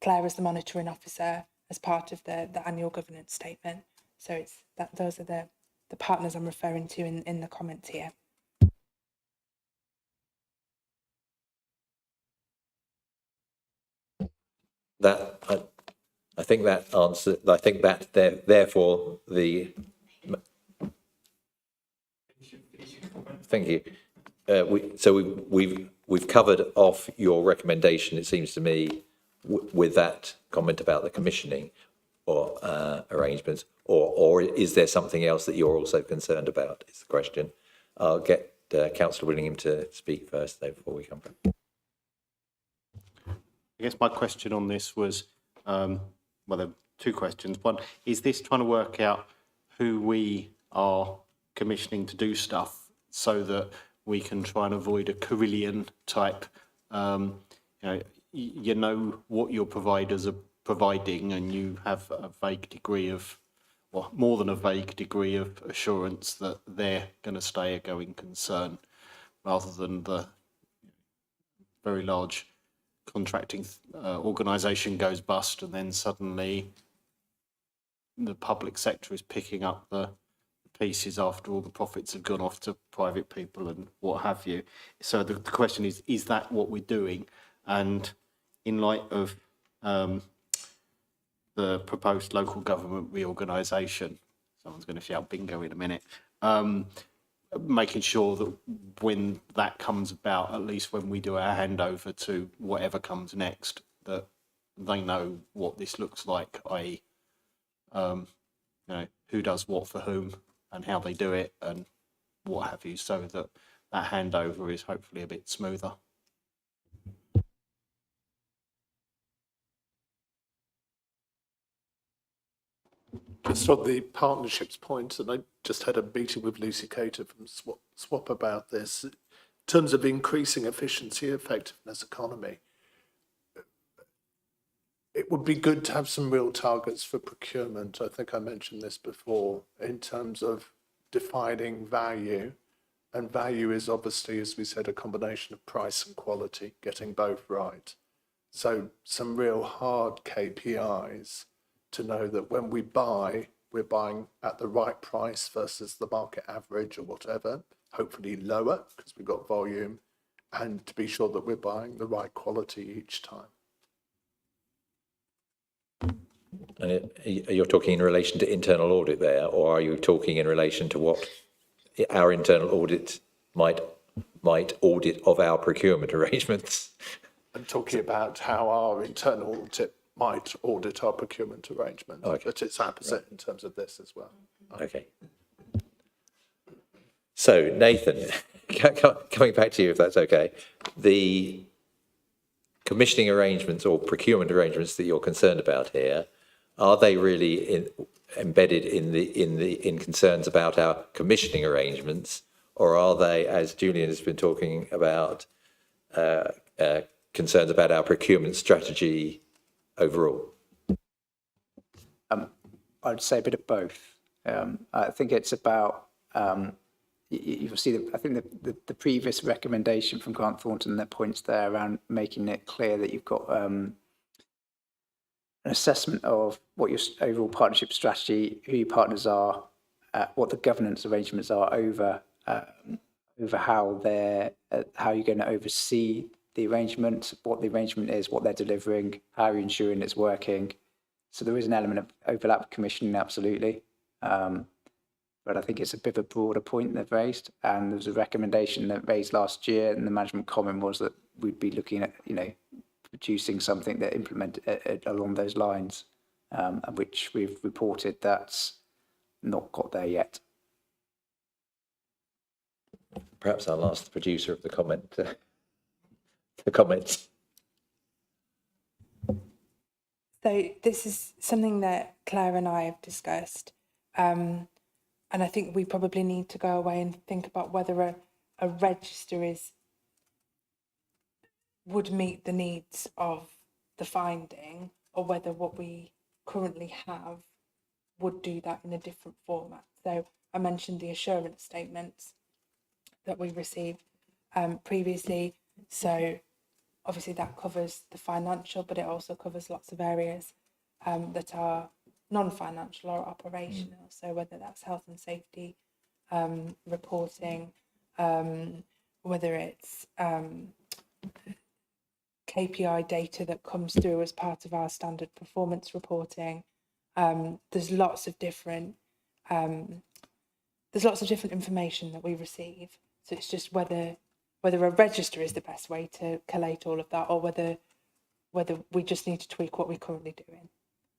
Claire as the monitoring officer as part of the annual governance statement. So it's those are the partners I'm referring to in the comments here. That I think that answer, I think that therefore the, thank you. We've covered off your recommendation, it seems to me, with that comment about the commissioning or arrangements, or is there something else that you're also concerned about, is the question. I'll get Councillor Willingham to speak first, though, before we come back. I guess my question on this was, well, there are two questions. One, is this trying to work out who we are commissioning to do stuff so that we can try and avoid a Carillion type, you know what your providers are providing and you have a vague degree of, well, more than a vague degree of assurance that they're going to stay a going concern rather than the very large contracting organisation goes bust and then suddenly the public sector is picking up the pieces after all the profits have gone off to private people and what have you. So the question is that what we're doing? And in light of the proposed local government reorganisation, someone's going to shout bingo in a minute, making sure that when that comes about, at least when we do our handover to whatever comes next, that they know what this looks like, i.e., who does what for whom and how they do it and what have you, so that that handover is hopefully a bit smoother. Just on the partnerships point, and I just had a meeting with Lucy Cater from Swap about this, in terms of increasing efficiency, effectiveness, economy, it would be good to have some real targets for procurement. I think I mentioned this before, in terms of defining value. And value is obviously, as we said, a combination of price and quality, getting both right. So some real hard KPIs to know that when we buy, we're buying at the right price versus the market average or whatever, hopefully lower because we've got volume, and to be sure that we're buying the right quality each time. And you're talking in relation to internal audit there, or are you talking in relation to what our internal audit might audit of our procurement arrangements? I'm talking about how our internal audit might audit our procurement arrangement, but it's opposite in terms of this as well. Okay. So, Nathan, coming back to you, if that's okay, the commissioning arrangements or procurement arrangements that you're concerned about here, are they really embedded in concerns about our commissioning arrangements, or are they, as Julian has been talking about, concerns about our procurement strategy overall? I'd say a bit of both. I think it's about, you'll see, I think the previous recommendation from Grant Thornton, their points there around making it clear that you've got an assessment of what your overall partnership strategy, who your partners are, what the governance arrangements are over how you're going to oversee the arrangement, what the arrangement is, what they're delivering, how you're ensuring it's working. So there is an element of overlap with commissioning, absolutely. But I think it's a bit of a broader point they've raised. And there was a recommendation that raised last year in the management comment was that we'd be looking at, producing something that implemented along those lines, which we've reported that's not got there yet. Perhaps I'll ask the producer of the comment to comment. So this is something that Claire and I have discussed. And I think we probably need to go away and think about whether a register would meet the needs of the finding, or whether what we currently have would do that in a different format. So I mentioned the assurance statements that we received previously. So obviously that covers the financial, but it also covers lots of areas that are non-financial or operational. So whether that's health and safety reporting, whether it's KPI data that comes through as part of our standard performance reporting. There's lots of different information that we receive. So it's just whether a register is the best way to collate all of that, or whether we just need to tweak what we're currently doing.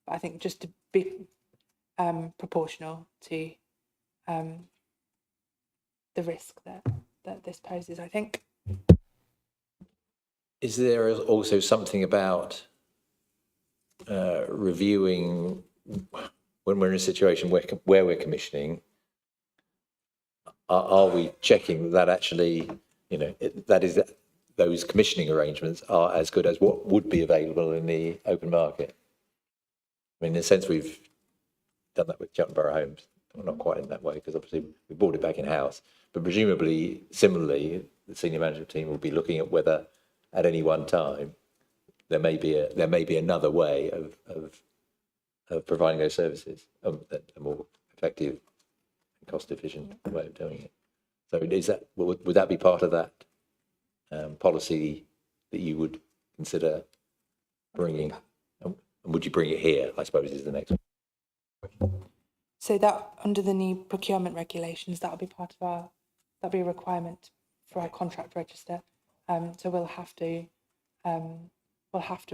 But I think just to be proportional to the risk that this poses, I think. Is there also something about reviewing when we're in a situation where we're commissioning? Are we checking that actually, those commissioning arrangements are as good as what would be available in the open market? I mean, in a sense, we've done that with Cheltenham Borough Homes. Well, not quite in that way, because obviously we brought it back in-house. But presumably, similarly, the senior management team will be looking at whether at any one time there may be another way of providing those services, a more effective and cost-efficient way of doing it. So would that be part of that policy that you would consider bringing? And would you bring it here, I suppose, is the next one. So that under the new procurement regulations, that'll be a requirement for our contract register. So we'll have to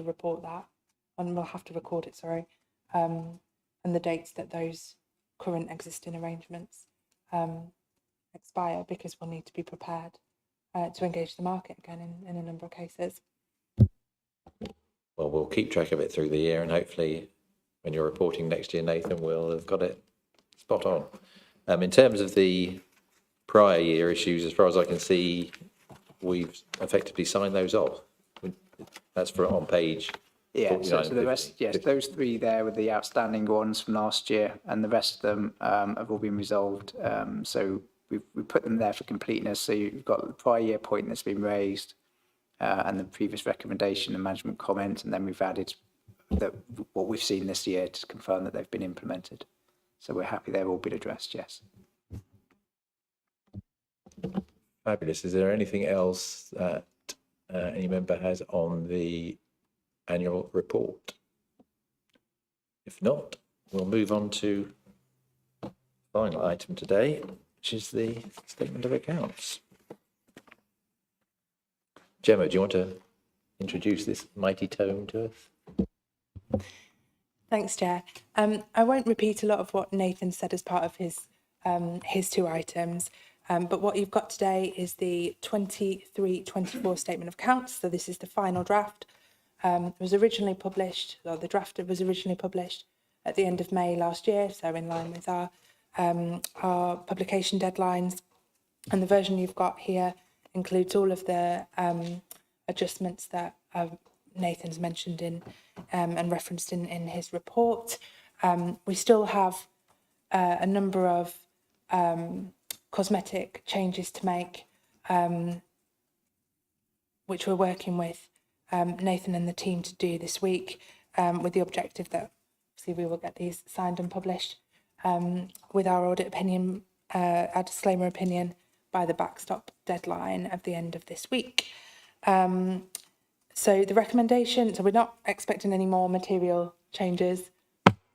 report that, and we'll have to record it. And the dates that those current existing arrangements expire, because we'll need to be prepared to engage the market again in a number of cases. Well, we'll keep track of it through the year, and hopefully when you're reporting next year, Nathan, we'll have got it spot on. In terms of the prior year issues, as far as I can see, we've effectively signed those off. That's on page 49. So the rest, yes, those three there were the outstanding ones from last year, and the rest of them have all been resolved. So we put them there for completeness. So you've got the prior year point that's been raised, and the previous recommendation and management comment, and then we've added what we've seen this year to confirm that they've been implemented. So we're happy they've all been addressed, yes. Fabulous. Is there anything else that any member has on the annual report? If not, we'll move on to the final item today, which is the statement of accounts. Gemma, do you want to introduce this mighty tome to us? Thanks, Chair. I won't repeat a lot of what Nathan said as part of his two items, but what you've got today is the 23-24 statement of accounts. So this is the final draft. It was originally published, or the draft was originally published at the end of May last year, so in line with our publication deadlines. And the version you've got here includes all of the adjustments that Nathan's mentioned and referenced in his report. We still have a number of cosmetic changes to make, which we're working with Nathan and the team to do this week, with the objective that obviously we will get these signed and published with our audit opinion, our disclaimer opinion, by the backstop deadline of the end of this week. So the recommendation, so we're not expecting any more material changes,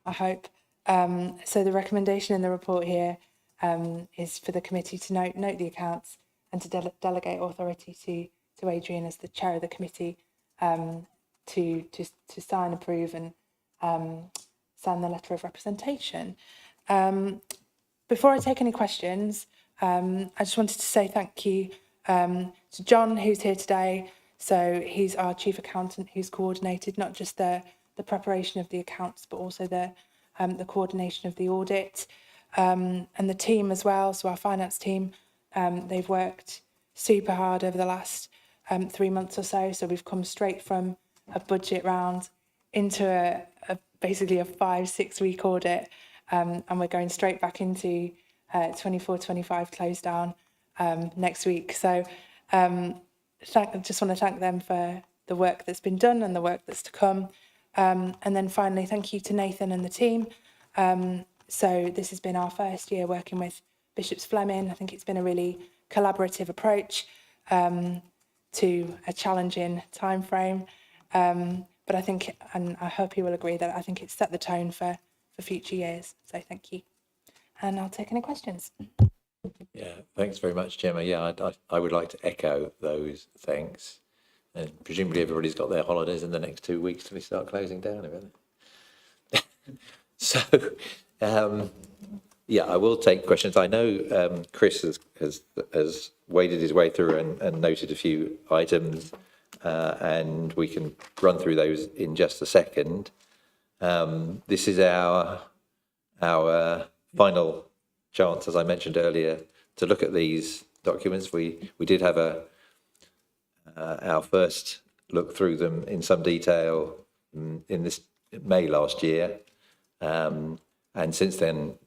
I hope. So the recommendation in the report here is for the committee to note the accounts and to delegate authority to Adrian as the chair of the committee to sign, approve and sign the letter of representation. Before I take any questions, I just wanted to say thank you to John, who's here today. So he's our chief accountant, who's coordinated not just the preparation of the accounts, but also the coordination of the audit, and the team as well. So our finance team, they've worked super hard over the last 3 months or so. So we've come straight from a budget round into basically a 5-6 week audit, and we're going straight back into 24-25 close down next week. So I just want to thank them for the work that's been done and the work that's to come. And then finally, thank you to Nathan and the team. So this has been our first year working with Bishops Fleming. I think it's been a really collaborative approach. to a challenging timeframe. But I think, and I hope you will agree, that I think it's set the tone for future years. So thank you. And I'll take any questions. Yeah, thanks very much, Gemma. Yeah, I would like to echo those thanks. And presumably everybody's got their holidays in the next 2 weeks till we start closing down, haven't they? So, yeah, I will take questions. I know Chris has waded his way through and noted a few items, and we can run through those in just a second. This is our final chance, as I mentioned earlier, to look at these documents. We did have our first look through them in some detail in this May last year, and since then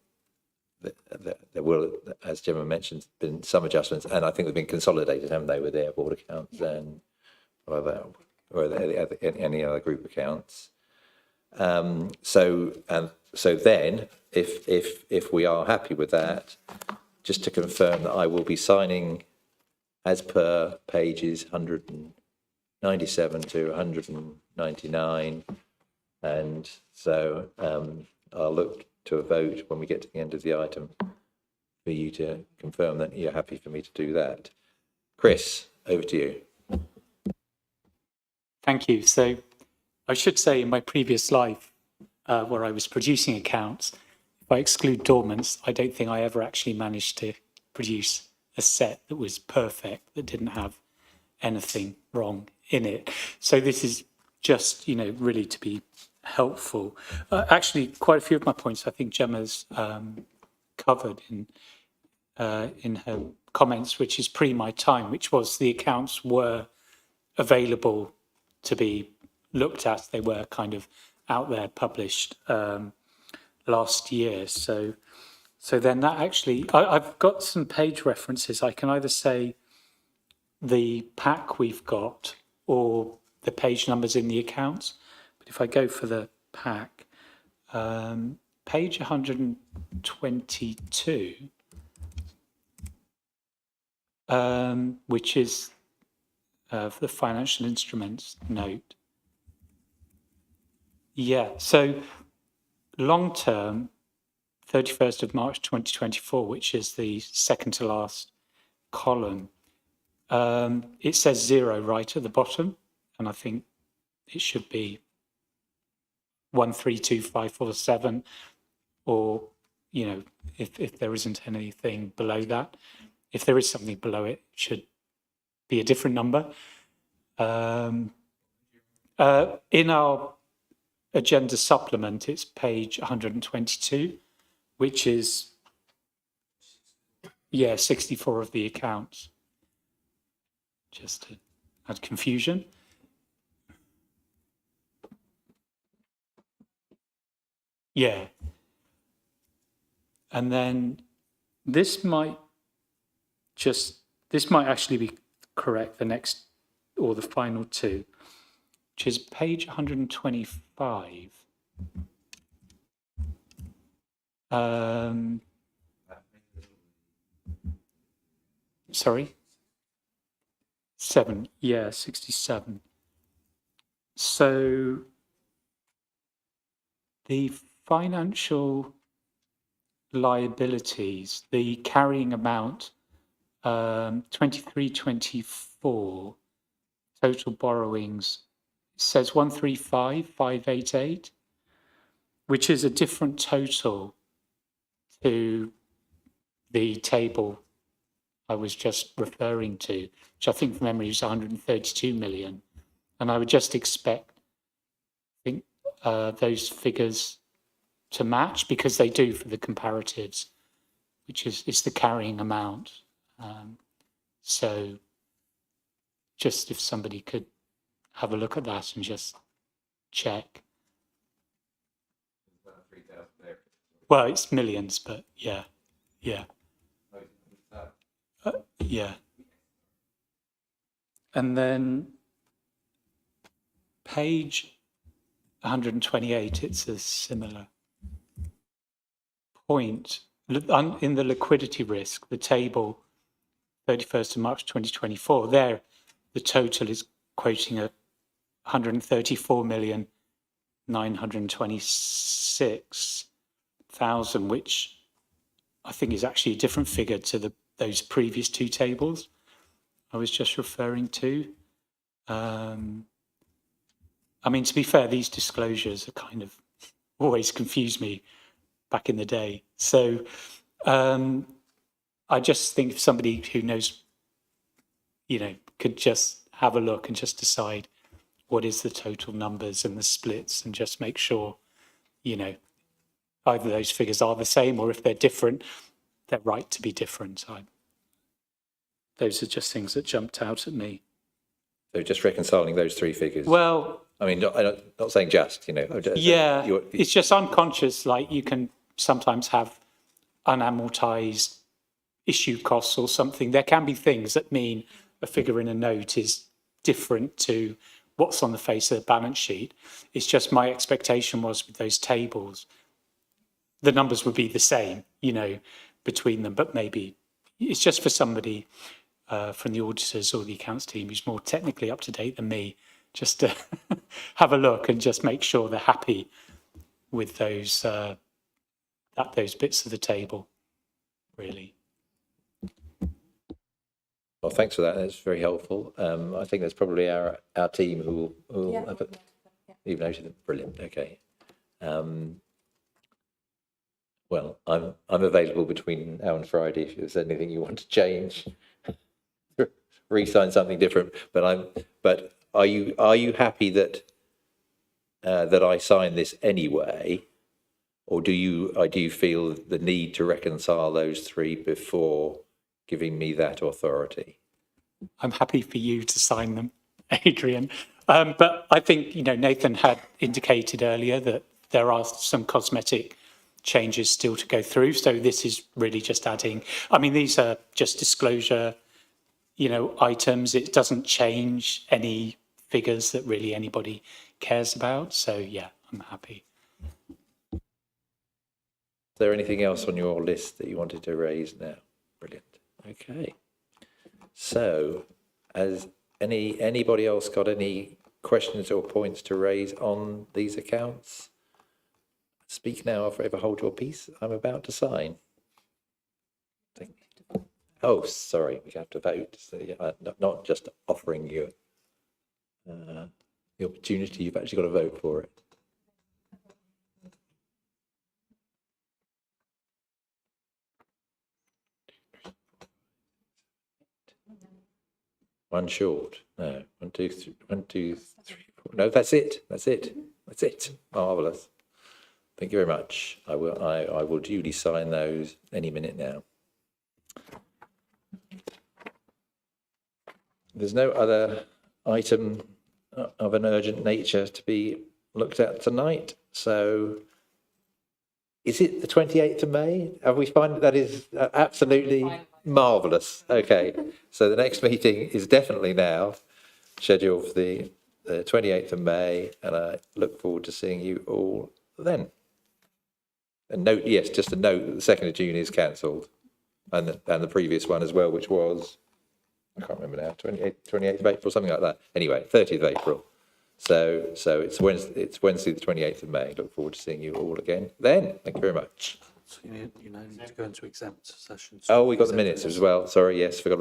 there will, as Gemma mentioned, been some adjustments, and I think they've been consolidated, haven't they, with their board accounts and any other group accounts. So then, if we are happy with that, just to confirm that I will be signing as per pages 197 to 199, and so I'll look to a vote when we get to the end of the item for you to confirm that you're happy for me to do that. Chris, over to you. Thank you. So I should say in my previous life, where I was producing accounts, if I exclude dormants, I don't think I ever actually managed to produce a set that was perfect, that didn't have anything wrong in it. So this is just, really to be helpful. Actually, quite a few of my points I think Gemma's covered in her comments, which is pre my time, which was the accounts were available to be looked at. They were kind of out there published last year. So then that actually, I've got some page references. I can either say the pack we've got or the page numbers in the accounts. But if I go for the pack, page 122, which is the financial instruments note. Yeah, so long term, 31st of March 2024, which is the second to last column, it says 0 right at the bottom, and I think it should be 132547, or if there isn't anything below that. If there is something below it, it should be a different number. In our agenda supplement, it's page 122, which is 64 of the accounts, just to add confusion. Yeah. And then this might actually be correct, the next or the final two, which is page 125. Sorry? 7, 67. So the financial liabilities, the carrying amount, 23-24, total borrowings, says 135,588, which is a different total to the table I was just referring to, which I think from memory is 132 million. And I would just expect, those figures to match, because they do for the comparatives, which is the carrying amount. So just if somebody could have a look at that and just check. Well, it's millions, but yeah. Yeah. And then page 128, it's a similar point. In the liquidity risk, the table, 31st of March 2024, there the total is quoting a 134,926,000, which I think is actually a different figure to those previous two tables I was just referring to. I mean, to be fair, these disclosures are kind of always confused me back in the day. So I just think if somebody who knows, could just have a look and just decide what is the total numbers and the splits, and just make sure, either those figures are the same, or if they're different, they're right to be different. Those are just things that jumped out at me. So just reconciling those three figures. Well, I mean, not saying just, yeah, it's just unconscious. Like, you can sometimes have unamortized issue costs or something. There can be things that mean a figure in a note is different to what's on the face of the balance sheet. It's just my expectation was with those tables, the numbers would be the same, between them, but maybe it's just for somebody from the auditors or the accounts team who's more technically up to date than me, just to have a look and just make sure they're happy with those bits of the table, really. Well, thanks for that. That's very helpful. I think that's probably our team who will have it. You've noted it. Brilliant. Okay. Well, I'm available between now and Friday if there's anything you want to change, re-sign something different. But are you happy that I sign this anyway, or do you feel the need to reconcile those three before giving me that authority? I'm happy for you to sign them, Adrian. But I think, Nathan had indicated earlier that there are some cosmetic changes still to go through. So this is really just adding, these are just disclosure, items. It doesn't change any figures that really anybody cares about. So yeah, I'm happy. Is there anything else on your list that you wanted to raise now? Brilliant. Okay. So, has anybody else got any questions or points to raise on these accounts? Speak now or forever hold your peace. I'm about to sign. Oh, sorry, we have to vote. So, not just offering you the opportunity, you've actually got to vote for it. One short. No, 1, 2, 3, 1, 2, 3, 4. No, that's it. That's it. That's it. Marvellous. Thank you very much. I will duly sign those any minute now. There's no other item of an urgent nature to be looked at tonight. So is it the 28th of May? Have we found that is absolutely marvellous? Okay. So the next meeting is definitely now scheduled for the 28th of May, and I look forward to seeing you all then. And note, yes, just a note that the 2nd of June is cancelled, and the previous one as well, which was, I can't remember now, 28th of April, something like that. Anyway, 30th of April. So it's Wednesday the 28th of May. Look forward to seeing you all again then. Thank you very much. So you need to go into exempt sessions. Oh, we got the minutes as well. Sorry, yes, forgot about